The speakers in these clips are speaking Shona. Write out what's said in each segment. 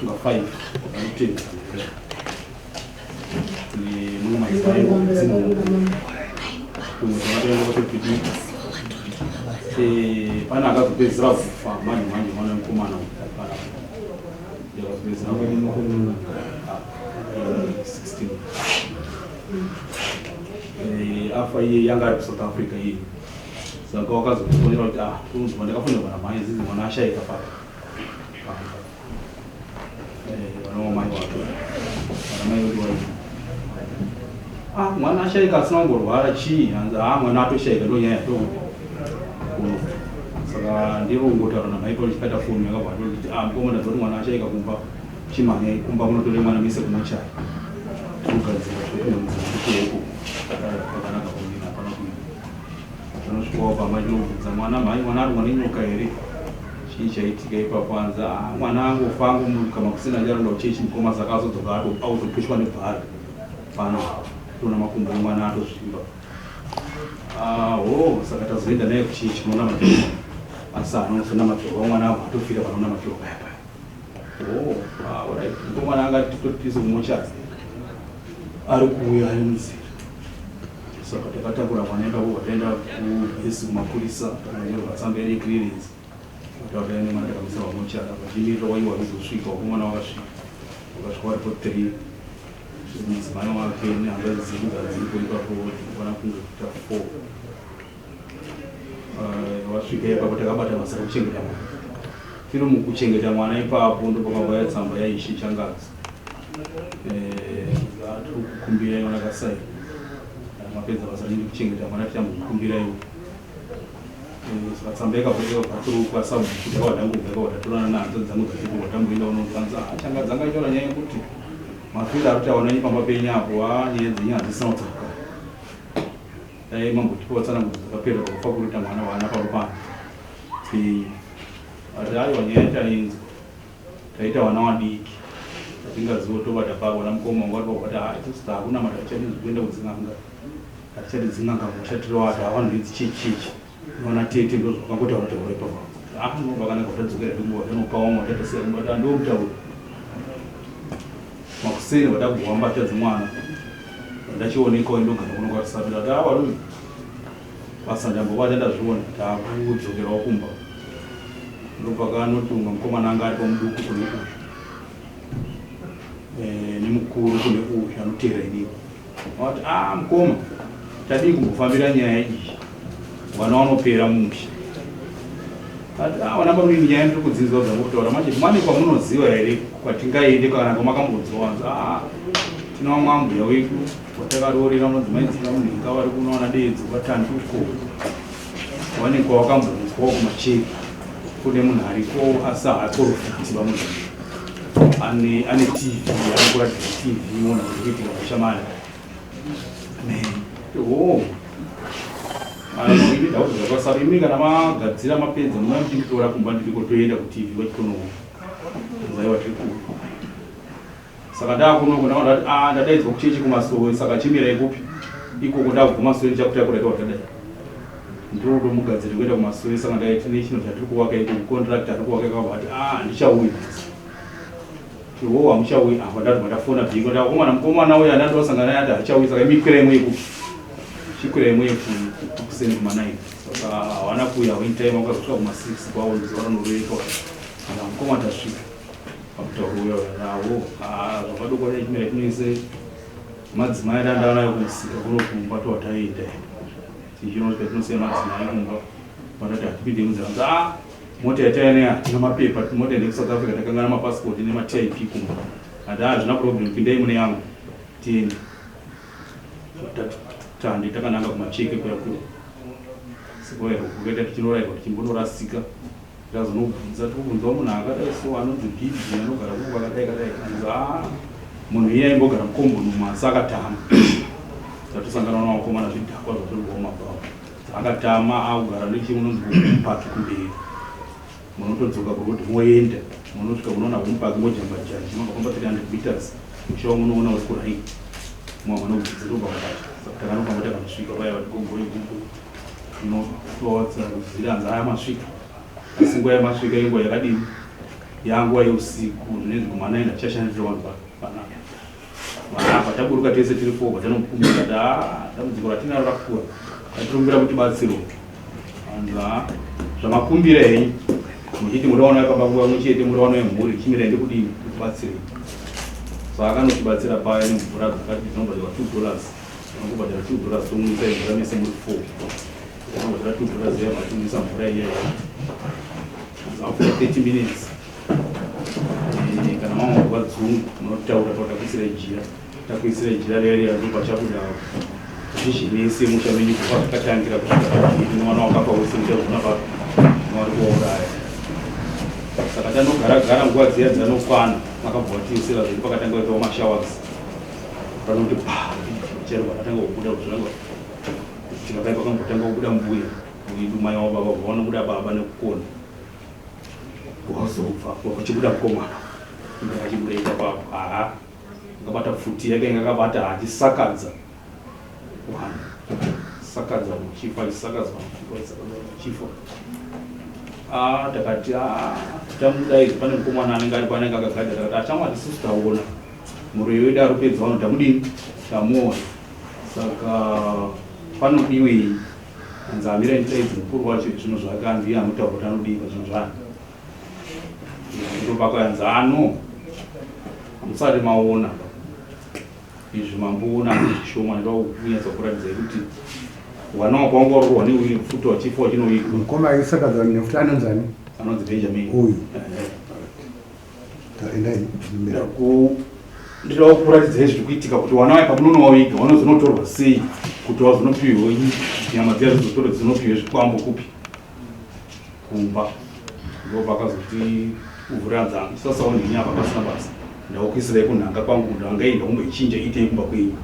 nga 5 ni mama ifayo Zimbabwean pana akazopedzera kufa manje mwana mukomana para yakazopedzera kufa 16 afa iye yanga ari South Africa iye saka wakazokufonera kuti tunzwa ndakafunda bana mai zizi mwana ashaika pa vana mai wacho vana mai uri mwana ashaika asina kungorwara chii hanzi mwana atoshaika ndonyaya to saka ndiro kungotaura namai pa chikata foni yakabva kuti mukomana dzoti mwana ashaika kumba chimhanya kumba kunotore mwana mise kumochari kugadzira zvokunomuziiko akanaka kuina apana kuina anosvikawo pamachobvudza mwana mhai mwana ari mwana inyoka here chii chaitika ipapo anza mwana angofa angomuka makusina charonda kuchechi mukoma saka azodzoka autopushwa nebhari pano tona makumbo emwana atozvimba saka tazoenda naye kuchechi kunoona majoka asi anozona majoka mwana avo atofira panoona majoka yapaya mukomana angati totizo kumochazi ari kuuya ari muzira saka takatakura mwana ipapo wataenda kubhesi kumapurisa takanyorwa tsamba ine clearance tautaine mwana takamisa wamochari vachimiita waiwa kuzosvika wakomana wakasvika wakasvika wari po 3 mudzimai wake nehamba dziripo ipapo tikwana kungoita 4 wasvika ipapo takabata basa rekuchengeta mwana tiri mukuchengeta mwana ipapo ndopakauya tsamba yaishi changazi tiri kukumbira iwana kasai mapedza basa rindi kuchengeta mwana tichambokukumbira iwo saka tsamba yakapoteka bhatiri kwasabukuta wadangobveka wadatorana nadzo dzangu dzatipo watamboenda unozanza changadzi angaitaura nyaya yekuti mafiri ari taona pamba penyu apo nyaya dzenyu hadzisina kudzaka dai mambotipawo tsanangudzo dzakapera pakufa kuruta mwana waana parupano penyu ati aiwa nyaya tainzwa taita wana wadiki tatingazivo tobata pavo namukoma wangu aripakubati tosita hakuna mata tichadinzi kuenda kudzin'anga hatichadidzin'anga mushatirowati havanhu idzichechichechi wana tete ndo zvakangotaura taura ipapo nobakanaka utadzokera tinguva tanopawo mwatatasiya kumbata ndomutaura makuseni wadagwa mbatadzi mwana ndachionekawo ndogara kunokwatisabira kuti varume basa ndambobata ndazviona takudzokerawo kumba ndopakanotunga mukomana anga ari pamuduku kune uyu nemukuru kune uyu anotera inini wati mukoma tadii kumbofambira nyaya iyi vana vanopera musha ati vana pamunini nyaya ndiri kudzinzwa dzangokutaura manje mane kwamunoziva here kwatingaende kana kwamakambodzovanza tinowa mwambuya wedu watakarorera munodzimai dzina munhinga vari kunoona dedzi vatanduko vanekwa wakambomukwawo kumacheki kune munhu ariko asi haaprofiti vamunhu ane tv arikuratidza tv ona kuitika kushamana inoida kuti zvakasara imi kana magadzira mapedza munatinditora kumba ndiriko toenda kutv vachitonoona zaiwa tiri kuno saka ndakunoko ndaona kuti ndadaidzwa kuchechi kumasowe saka chimirai kupi ikoko ndabva kumasowe ndichakutakureka watadai ndodo mugadziri kuenda kumasowe saka ndaiti nechino chatiri kuvaka iko contract ari kuvaka ikabva ati ndichauya tiwo hamuchauya apa ndati mandafona bhingo ndakomana mukomana uya ndandosangana naye ati hachauya saka imikwira imwe ikupi chikwira imwe kuseni kuma9 saka hawana kuuya in time wakazosvika kuma6 kwavo zuva ranoreekwa kana mukoma tasvika pakutauruya nawo zvakadoko nechimira tinoise madzimai dandanayo kumusika kunokumba towataita tichinosvika tinosiya madzimai kumba patati hatipinde munzira mota yataine hatina mapepa mota ine South Africa takangana mapassport nematip kumba hati hazvina problem pindai mune yangu tiende tandi takananga kumacheke kuyakuru sikoero kukaita tichinorayirwa tichimbonorasika tazonobvunza tikubvunzawo munhu akadai so anonzi bhibhi anogara kuku akadai kadai anzi munhu iye aimbogara mukombonuma asi akatama tatosangana nawakomana zvidhakwa zvatorwawo mabhavo akatama akugara nechimunonzi homupaki kumberi munotodzoka kwekuti moenda munosvika munoona homupaki mojambajanja makafamba 300 meters mushawa munoona uri kurai mwana unobvunzirwa pakati takanofamba takanosvika vaya vati gogoi gugu inotodza kuziranza aya masvika asi nguva yamasvika inguva yakadini yanguva yeusiku zvinonzi kumanaenda tichashandisira vanhu panapa vanapa taburuka tese tiri 4 vatanokumbira dambudziko ratinaro rakura atirumbira kuti batsiro vanhu zvamakumbira henyu muchiti muraona yakamba nguva muchete muraona yemhuri chimira ende kudini kuti batsirei saka akanotibatsira paya nemvura dzakati dzinobhadhara $2 anobhadhara $2 tomwisa mvura mese muri 4 anobhadhara $2 iya matimwisa mvura iya zvafuka 30 minutes kana mama nguva dzungu munotaura takuisira jira rerera ndopachakuda zvizhinese muchamenyu kuva zvakatangira kusvika mwana wakafa wese muchazvona papo mwari kuwauraya saka tanogara nguva dziya dzanokwana makabva tiisira zviri pakatanga kuitawo mashawas panoti chero pakatanga kubuda kuzviranga tingapai pakambotanga kubuda mbuya idumai wababa vaonobuda baba nekukona wazobva wakuchibuda mukomana achibuda ipapapo akabata futi yake ingakabata achisakadza sakadza muchifa achisakadzwa muchifa takati tamudaidza pane mukomana anenge ari panenge akagadza takati achamwati isusu taona muroi wedu ari kupedza vano tamudini tamuona saka panodiwei anzi amira ndidaidzi mukuru wacho zvinhu zvake andiye anotaura kuti anodiwa zvinhu zvake ndopakayanzi ano musati maona izvi mamboona zvishoma ndokunyatsa kuratidza kuti wana wakaongororwa neuyu futi wachifa wachinoitwa mukoma aisakadza nefuti anonzani anonzi Benjamin uyu ndinoda kuratidza zviri kuitika kuti wana wai pamunonowaviga wanozonotorwa sei kuti wazonopiwa nyama dziya zizotora dzinopiwa zvikwambo kupi kumba ndopakazoti uvhuranza ndisasawo ndinyapa pasina basa ndakuisirai kunhanga kwangu ndangaenda kumbochinja itei kumba kwenyu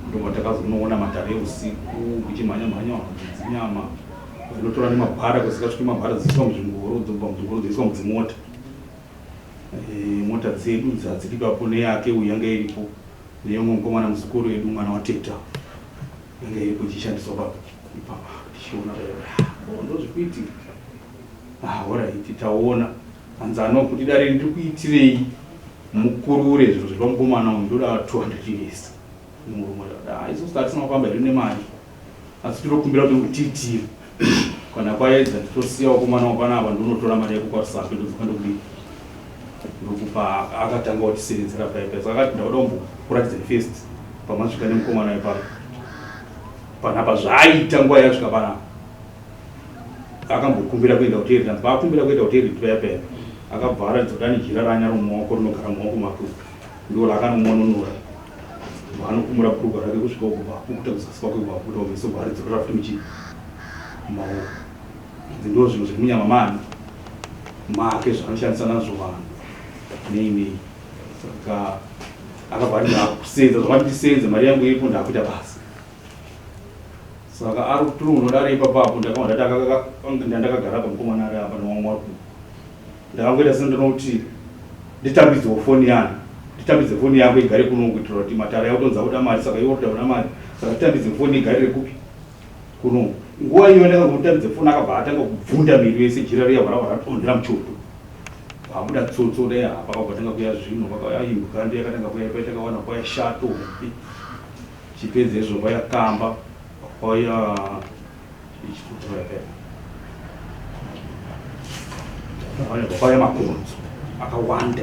ndobva takazonoona matare eusiku kuchimhanya dzinyama dzinotora nemabhara kusikasviki mabhara dziiswa muzvingoro dzobva muzvingoro dzoiswa mudzimota mota dzedu dzadziri papo neyake uyu yanga iripo neyomwe mukomana muzukuru edu mwana wateta yanga iripo ichishandiswa papo ipapa tichiona ndozvikuitika oraiti taona hanzi anokuti dare ndiri kuitirei mukurure zvinhu zviri pamukomana uyu ndoda 200 years murume isusu tatisina kufamba hedu nemari asi tirokumbira kuti mutiitire kana kwaedza titosiya wakomana wapanapa ndonotora mari yako kwarisape ndozokandokudii ndokupa akatanga kutisevenzera paipa saka akati ndauda kumbokuratidza first pamasvika nemukomana ipapo panapa zvaaita nguva yasvika panapa akambokumbira kuenda hoteri tanzi paakumbira kuenda hoteri payapaya akabva aratidza kuti ane jira ranyaro mumaoko rinogara mumaoko make ndo rakanomwononora anokumura bhurugwa rake kusvika kubva kukuta kuzasi kwake kuvakuta umesobharidziro rafuti muchii mumaoko ndo zvinhu zviri munyama mani make zvaanoshandisa nazvo vanhu neimei saka akabva ndakusenza zvamatisenze mari yangu iripo ndakuita basa saka ari kutiri unodare ipapapo ndandakagara pamukomana ari apa nomamwe wari ndakangoita sendinoti nditambidzewo foni yangu nditambidze foni yangu igare kuno kuitira kuti matara yakutonza kuda mari saka iwo kuda mari saka nditambidze foni igarire kupi kuno nguva iyo ndakangotambidze foni akabva atanga kubvunda miri yese jira riya varatondera muchoto abuda tsotso dai apa pakatanga kuya Zvinhu pakauya Uganda yakatanga kuya paitakawana kwaya shato chipedza izvo kwaya kamba kwaya ichitutura kwaya makonzo akawanda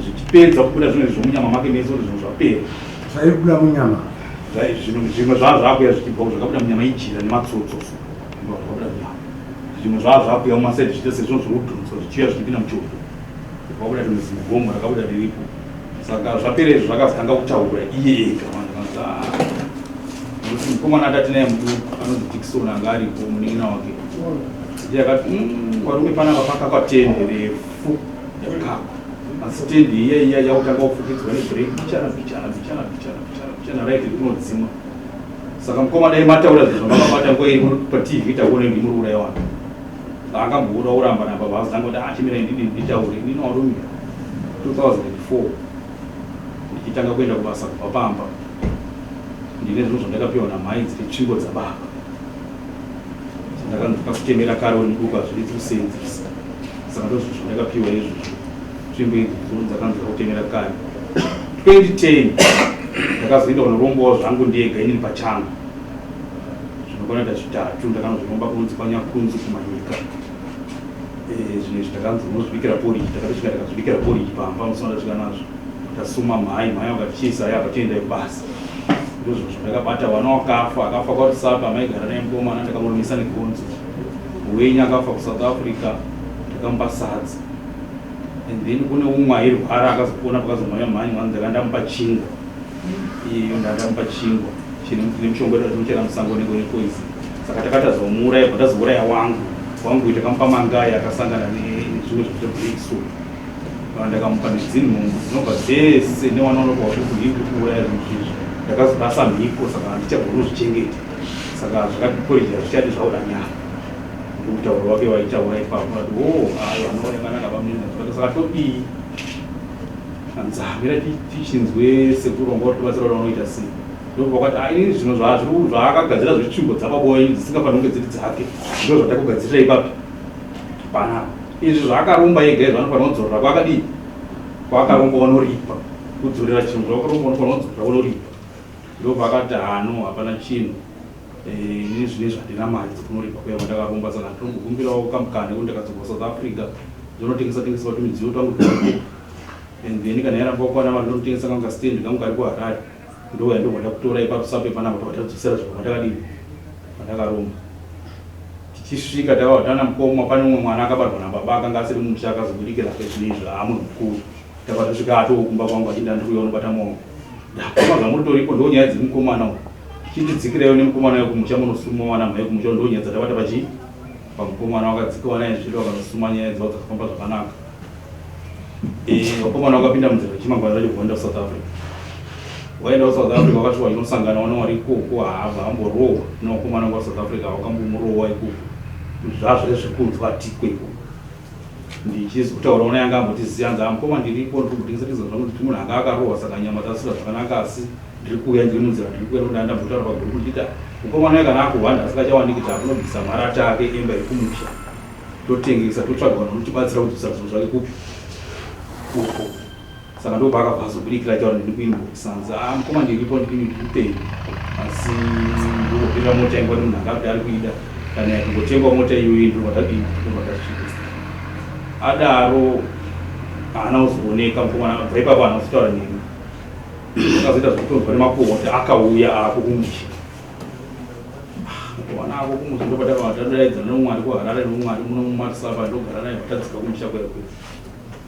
zvichipedza kubuda zvinhu zvomunyama make mese kuti zvinhu zvapera zvairi kubuda munyama zvimwe zvazvakuya zvichibva zvakabuda munyama ijira nematsotso zvakabuda munyama zvimwe zvazvakuya mumasaidi zvichita sezvinhu zvirikudhonza zvichiuya zvichipinda muchoto zvakabuda rimwe zimugomo rakabuda riripo saka zvapera izvo zvakazotanga kutaura iye ega nokuti mukomana atati naye muduku anonzi Dikisoni anga aripo munin'ina wake iye akati varume panapa pakakwa tende refu yakakwa asi tende iya yakutanga kufukidzwa nebhureki bichana raiti rinodzima saka mukomana imataura zvezvo makabata nguva iri patv takuona kuti muriuraya vanhu akamboura uramba namba vazanga kuti achimira ndini nditaure inini warumira 2004 ndichitanga kuenda kubasa kubva pamba ndine zvinhu zvandakapiwa namhai dziri tsvingo dzababa ndakanzi kakutemera kare muduku hazvidi kusenzesa saka ndozvo ndakapiwa izvo nzvimbo idzi dzakanzi kutengera kare 2010 ndakazoenda kunorombawo zvangu ndega inini pachangu zvinokwana kuita zvitatu ndakanozviromba kunzi kwanyakunzi kumanyika zvimwe zvitakanzi unozvibikira poriji takatosvika takazvibikira poriji pamba musana ndasvika nazvo tasuma mhai vakatichisa akatoenda basa ndozvo zvandakabata vana akafa kwarisapa maigara naye mukomana ndakamurumisa negonzo wenyu akafa kuSouth Africa ndakamupa sadza and then kune umwe airwara akazopona pakazomhanya mhanyi mwanzi ndakampa chingwa iyo ndakampa chingwa chine mushonga wetinochera musango nepoison saka takatazomuuraya bvatazouraya wangu takamupa mangai akasangana nezvimwe zvekutobreakso ndakamupa nezvinhu dzinobva dzese newanonokwa kuti kuuraya zvinhu izvi ndakazobasa Mhiko saka handichabvonozvichengeta saka zvakatiporija zvichati zvauda nyama utauro wake waitaura ipapo ati vanoonekana navamene saka todii anzamira tichinzwe sekuromba kuti tibatsira vanoita sei ndobva kwati inini zvinhu zvaakagadzira zvetsvimbo dzapaboyi dzisingafaniri kunge dziri dzake ndo zvatakugadzirira ipapi panapa izvi zvaakaromba ega zvanofanira kudzorera kwakadii kwakaromba wanoripa kudzorera chinhu zvakaromba unofanira kudzorera unoripa ndobva akati hapana chinhu ini zvine zvandina mari dzekunoripa kuya vandakaromba saka ndinokukumbirawo kamukande kuti ndakadzokera South Africa ndinotengesa tumidziyo twangu and then kana yaramba kukwana vanhu ndinotengesa kangu kastendi kangu kari kuHarare ndouya ndobva kutora ipapo sape panapa tadzosera zviro vandakadini vandakaromba tichisvika takavatana mukoma pane umwe mwana akabarwa nababa akanga asiri mumusha akazobudikira pezvinezvi munhu mukuru takatosvika atokumba kwangu achinda ndikuya unobata maoko ndakoma zvamuritoripo ndonyaya dzemukomana uyu chindidzikirayo nemukomana wekumusha munosuma wana mhai kumusha ndonyaya dzatavata pamukomana wakadzika naye zviro akanosuma nyaya dzavo dzakafamba zvakanaka vakomana wakapinda munzira chimangwana racho kuenda kuSouth Africa waenda kuSouth Africa wakasvika inosangana wana wari ikoko haabva amborohwa nevakomana kwaSouth Africa vakambomurohwa ikoko zvazvo zvekunzwa tikwe ikoko ndichizotaura una yanga ambotiziyanza mukoma ndiripo ndikutengesa zvangu kuti munhu anga akarohwa saka nyama dzasira zvakanaka asi ndiri kuuya ndiri munzira ndiri kuenda kuti ndambotaura paguru kutita mukomana kana akuhwanda asikachawaniki kuti akunobvisa marata ake emba yekumusha totengesa totsvaga vanhu vanotibatsira kudzisa zvinhu zvake kupi uko saka ndobva akabva azobudikira taura ndiri kuinboxanza mukoma ndiripo ndikupei asi ndokupirira mota ingwa nemunhu anga kuti ari kuida kana yakungotengwa mota iyoyi ndobvatadii ndobvatasvika adaro haana kuzooneka mukomana bva ipapo haana kutaura neni akazoita zvekutonzwa nemakohwa kuti akauya ako kumusha wana ako kumusha ndopatadaidzana nomwe ari kuHarare nomwe ari munomumarisapa ndogara naye vatadzika kumusha kwekwezi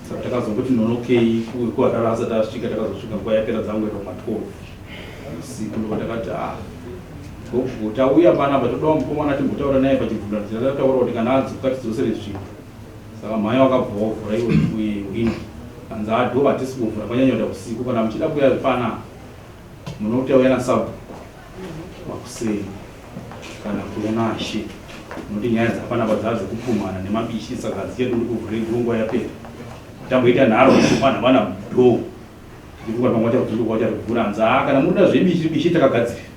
saka takazongoti nonokei kuHarare asati asvika takazosvika nguva yapera dzangu ero12 usiku ndopatakati gogo tauya panapa todawo mukomana timbotaura naye pachivhura tataura kuti kana adzoka tidzosere zvinhu saka mhai wakabva wavhura iwo windi anzi adhova hatisi kuvhura kwanyanyota usiku kana muchida kuya pana munoti auya nasabhu makuseni kana kuona ashe noti nyaya dzapanapa dzadzekupumana nemabishi saka hadzikedu ndi kuvhura nguva yapera tamboita nharo vanhu vana mudhoo tichifunga pamwacha kuti ndikwachativhura anzi kana muda zvebishi takagadzira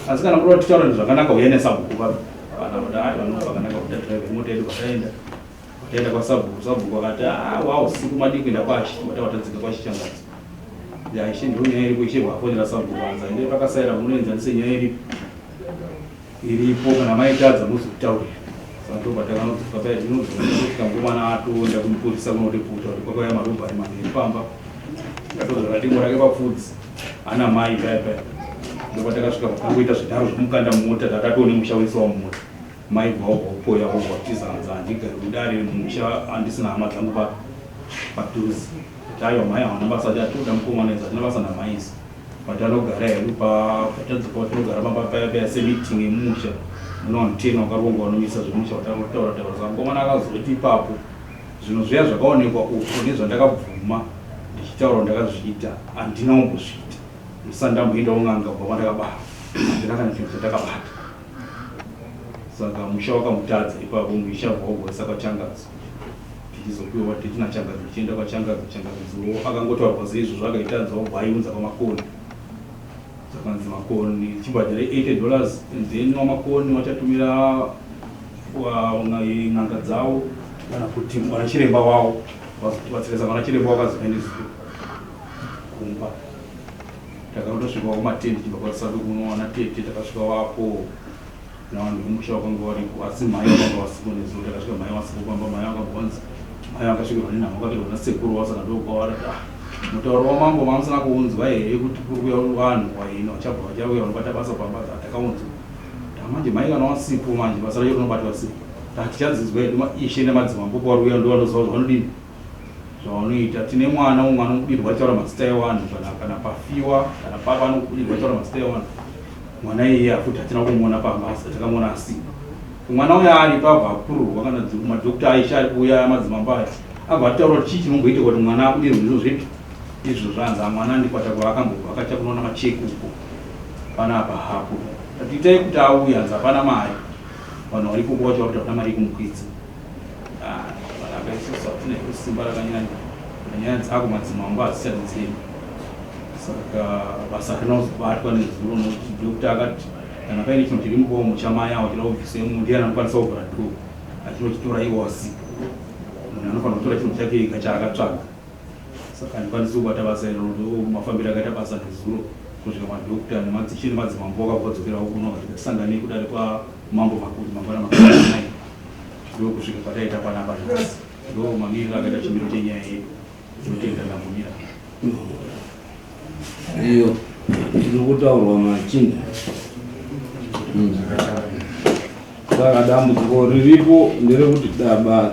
asi kana muda titaura zvakanaka uya nesabhuku vana vadati vanobva vakanaka kuda drive mota yedu vataenda taenda kwasabhuku akati wow siku madiki ndakwashi watadzika kwashichangadzo yaishe ndonyaya iripo ishe vafonera sabhuku anza ende pakasaira munoenzanise nyaya iripo kana maitadza muzokutaurira saka ndopatakanodzoka paya ndinozosvika ngomana atoenda kumupurisa kunoreputa kuti kwakauya marobhari manheri pamba ngatozvaka dingo rake papfudzi ana mai paya ndopatakasvika pakangoita zvinharo zvomukanda mumota takatone mushaurisi wamumota mai bvaubva upoya tizanza handigari udare mumusha handisina hama dzangu padhuzi kuti aiwa mai hawana basa ati atoda mukomana idzi hatina basa namaisi but anogara hedu patadzika tinogara paya semeeting yemumusha muna vanhu 10 vakarongwa vanomisa zvemusha vataura saka mukomana akazoti ipapo zvinhu zviya zvakaonekwa uko nezvandakabvuma ndichitaura ndakazviita handina kumbozviita musana ndamboenda ung'anga kubva kwandakabara handina kana chinhu chatakabata saka musha wakamutadza ipapo musha bvaugwesa kwachangadzo tichizopiwa tichina changadzo tichienda kwachangadzo changadzo akangotaurwa seizvo zvakaitadzawo bvaiunza kwamakoni zvakanzi makoni chibhadhira $80 and then wamakoni vachatumira n'anga dzavo kana kuti mwana chiremba wao vatsireza mwana chiremba wakazoendezwa kumba takatosvika kumatendi chibva kwasadu kunoona tete takasvika wapo navanhu vemusha vakanga varipo asi mai vakanga vasipo nezuva takasvika mai vasipo kwamba mai vakabvunza mai vakasvika nenhamo vakatorwa nasekuru wasaka ndokwavara mutauro wamambo mamusina kuunzwa here kuti kuri kuya vanhu vaino vachabva vachauya vanobata basa pamba takaunzwa manje mai kana wasipo manje basa racho rinobatwa sei tichadzidzwa hedu maishe nemadzimambo kwaruya ndo vanoziva zvavanodini zvavanoita tine mwana umwe anokudirwa taura mazita evanhu kana pafiwa kana papa anokudirwa taura mazita evanhu mwana iyeye futi hatina kumuona pambasa takamuona asipo mwana uya ari pabva apururwa kana madhokta aisha ari kuuya madzimambo aya abva ataura kuti chii chinomboita kuti mwana akudirwa izvo zvipi izvo zvanza mwana ndikwatakuva akambobva akacha kunoona macheki uko panapa hapo tiitai kuti auya hanzi hapana mari vanhu varipo kuvacho vakuti hapana mari kumukwidza vanhu akaisusa tine simba rakanyanya nyaya dzako madzimambo hazvichadzitsemi saka basa rinozobatwa nezuro nokuti dokta akati kana paine chinhu chiri mubomo chamai avo chida kubvise ndiani anokwanisa kuvhura dhoo achinochitora iwasi munhu anofanira kutora chinhu chake ega chaakatsvaga saka handikwanisi kubata basa iro ndo mafambiro akaita basa nezuro kusvika madhokta nemadzichi nemadzimambo akabvadzokerawo kuno tikasangane kudare kwamambo makuru mangwana makanai ndo kusvika pataita panapa ndo mamiriro akaita chimiro chenyaya yedu tinotenda ndamumira iyo tiri kutaurwa machinda saka dambudziko riripo nderekuti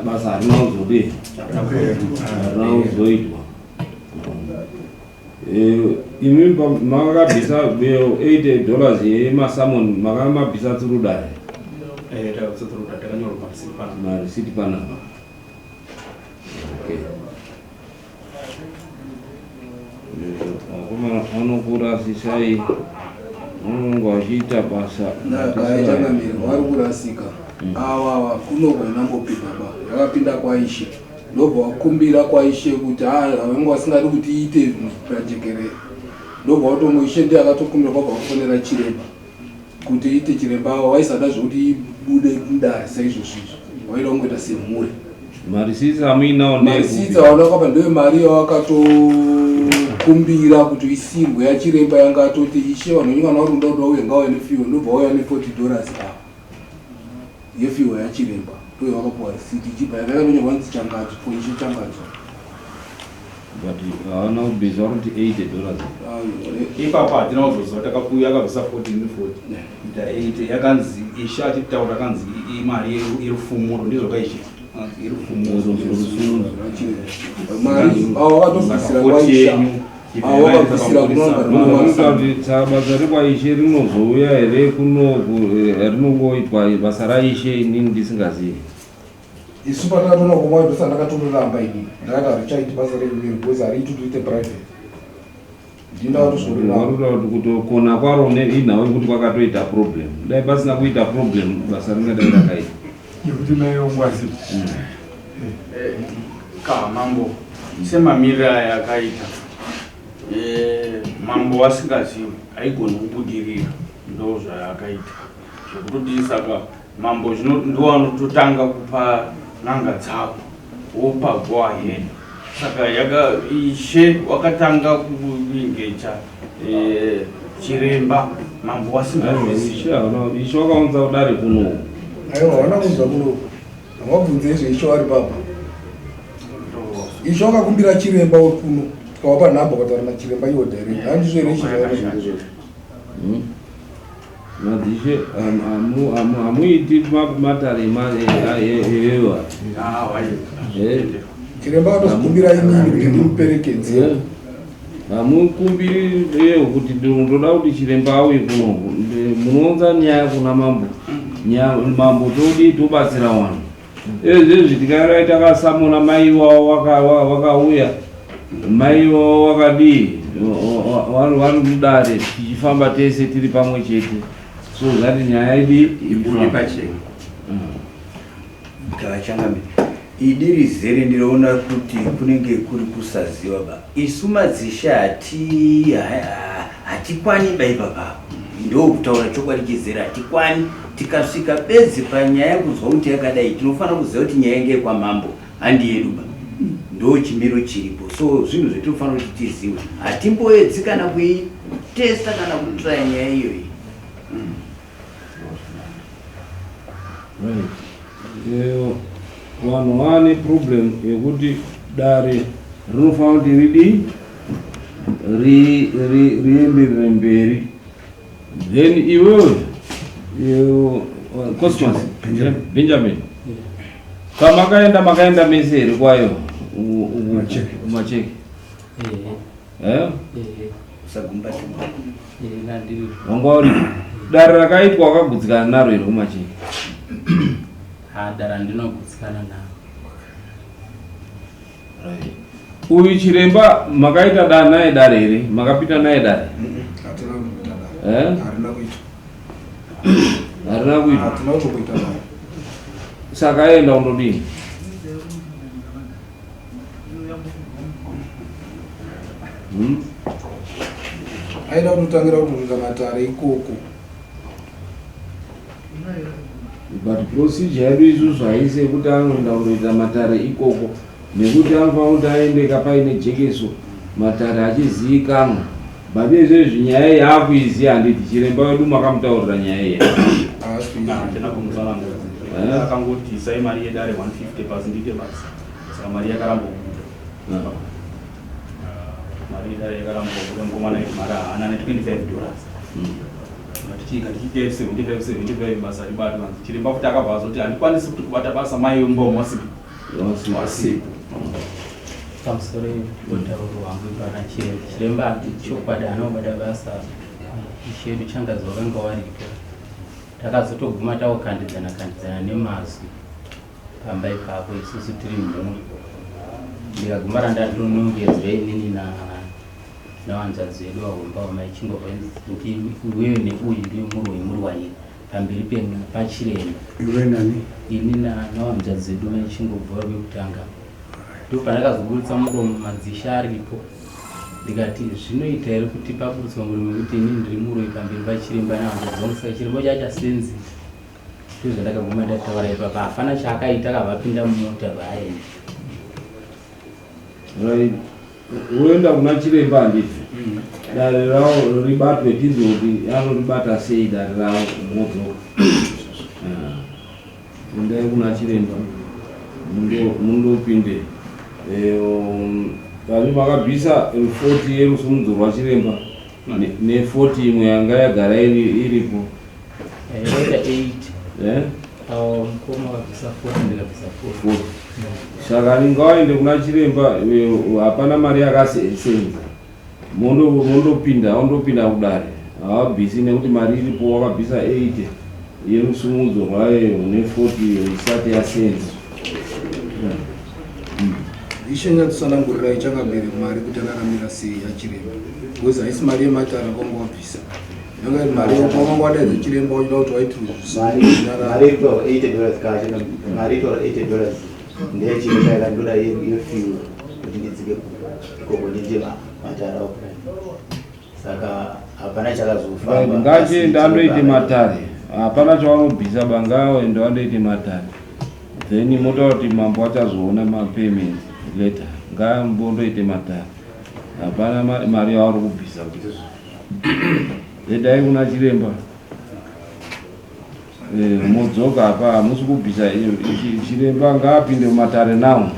basa harinazodei harinazoitwa imi makabvisa $80 yemasamoni makamabvisa tsurudare marisiti panapa vanokurasisai unonga vachiita basa ndakaitangamirwa vari kurasika ava kunogwanambopinda ba yakapinda kwaishe ndobva wakumbira kwaishe kuti havanga vasingadi kuti iite pajekerere ndobva watomoishe ndi akatokumbira kwabva wafonera chiremba kuti iite chiremba ava vaisada zvokuti ibude mudare saizvozvizvo vaida kungoita semhuri marisitsi amuinawo marisitsi vaonakapa ndewe mari yavakatokumbira kuti isirwe yachiremba yanga atoti ishe vanhu nyika nauri ndauda uye ngauya nefiwo ndobva wauya ne$40 ava yefiwo yachiremba ndoye vakapuwa risiti ichibva yakakanonyorwa nzi changati poishe changati but havana kubvisa kuti $80 ipapa hatina kuzoziva takapuya akabvisa 14 ita 8 yakanzi ishe achitaura akanzi imari irufumuro ndizvo kaishe basa rekwaishe rinozouya here rinongoitwa basa raishe inini ndisingazivi isu patatinokomwa dosa ndakatororamba ini ndakati harichaiti basa rekuzi hariiti tuite private ndindavatozvaruda kuti kutokona kwaro inhau yekuti kwakatoita problem dai pasina kuita problem basa ringadai rakaita yekuti mayongwazi mambo semamiriro ayakaita mambo vasingazivi haigoni kubudirira ndo zvayakaita zvekutoti saka mambo ndovanototanga kupa nanga dzavo wopa go ahead saka ishe wakatanga kuingecha chiremba mambo vasingazivi ishe wakaunza kudare kuno aiwa hawana kunzwa kuno amabvunze izvo ishe vari papa ishe wakakumbira chiremba kuno kawapa nhamba kutaura nachiremba iwo direct handizvo here ishe madishe hamuiti matare ewa chiremba akatozikumbira inini kuti ndimuperekedze hamukumbiri yewo kuti ndoda kuti chiremba auye kuno munounza nyaya kuna mambo todi tobatsira vanhu ezvezvi tikaraita kasamona mai wavo wakauya mai wavo wakadii vari mudare tichifamba tese tiri pamwe chete so zvati nyaya idi iri pachena kavachangamira idi rizere ndinoona kuti kunenge kuri kusaziva ba isu madzisha hatikwani baipa papo ndo kutaura chokwadi chizere hatikwani tikasvika bedzi panyaya kuzwa kuti yakadai tinofanira kuziva kuti nyaya inge kwamambo handi yedu ba ndo chimiro chiripo. So zvinhu zvetinofanira kuti tizive, hatimboedzi kana kuitesta kana kutraya nyaya iyoyi. Vanhu vane problem yekuti dare rinofanira kuti rienderere mberi. Then iwewe Cosmas Benjamin, kama makaenda meseri kwayo umacheki wangori dare rakaitwa wakagudzikana naro here kumacheki? Dare ndinogudzikana naro. Uyu chiremba makaita naye dare here? Makapita naye dare? Harina kuita. Saka aenda undodini? Aida kutangira kutunga matare ikoko. But procedure yedu isusu haisi kuti anoenda kundoita matare ikoko, nekuti anofanira kuti aende kapaine jekeso matare achizivikanwa. Babe izvezvi nyaya yaakuiziva handiti, chiremba wedu makamutaurira nyaya iyi. Handina kumutsanangura. Akangoti sai mari yedare 150 basi ndite basi. Saka mari yakaramba kubuda. Mari yedare yakaramba kubuda ngomana mari haana $25. Tichika tichite 75 basa ribatu vanzi. Chiremba kuti akabva azoti handikwanisi kuti kubata basa mai wembomo wasipo. Pamusoro wetauro wangu pana chiremba chokwadi anobada basa chedu changazi wakanga waripo. Takazotoguma taukandidzana nemazwi pamba ipapo isusu tiri mhuri. Ndikaguma randatonongedzwa inini navanzadzi vedu vahomba vamaichingobva iwewe neuyu ndiye muri wairi pamberi pachiremba. Iwe nani? Ini navanzadzi vedu vaichingobva vekutanga. Ndopandakazoburitsa muromo madzisha aripo. Ndikati zvinoita here kuti paburiswa muromo kuti ini ndiri muroi pamberi pachiremba navanzadzi vangu, saka chiremba chachasenzi. Ndozvandakaguma ndataura ipapa, hapana chaakaita akavapinda mumota vaenda. Uenda kuna chiremba handiti dare ravo ribatwe tinzwe kuti anoribata sei dare ravo modzoka. Endai kuna chiremba mundopinde pami makabvisa 40 yerusumudzo rwachiremba ne40 imwe yanga yagara iripo. Saka ningawaende kuna chiremba hapana mari yakasenza, mondopinda kudare havabvisi nekuti mari iripo. Wakabvisa 80 yerusumudzo rwayo ne40 isati yasenza. Ishenyakusanangurira ichakabere mari kuti akaramira sei yachiremba, because haisi mari yematare kwanga wabvisa. Yanga mari kwanga wadaidza chiremba uchida kuti waitirusa mari ito $80 kacho, mari ito $80 ndiye chiremba yakandoda yefuel kuti ndidzike koko ndite matare apo. Saka hapana chakazofamba. Ngachienda andoite matare, hapana chavanobvisa bangawo ende vandoite matare. Then motaura kuti mambo achazoona mapayment later. Ngamboite matare, hapana mari yavari kubvisa kuti edai kuna chiremba modzoka apa hamusi kubvisa. Chiremba ngaapinde mumatare nawo.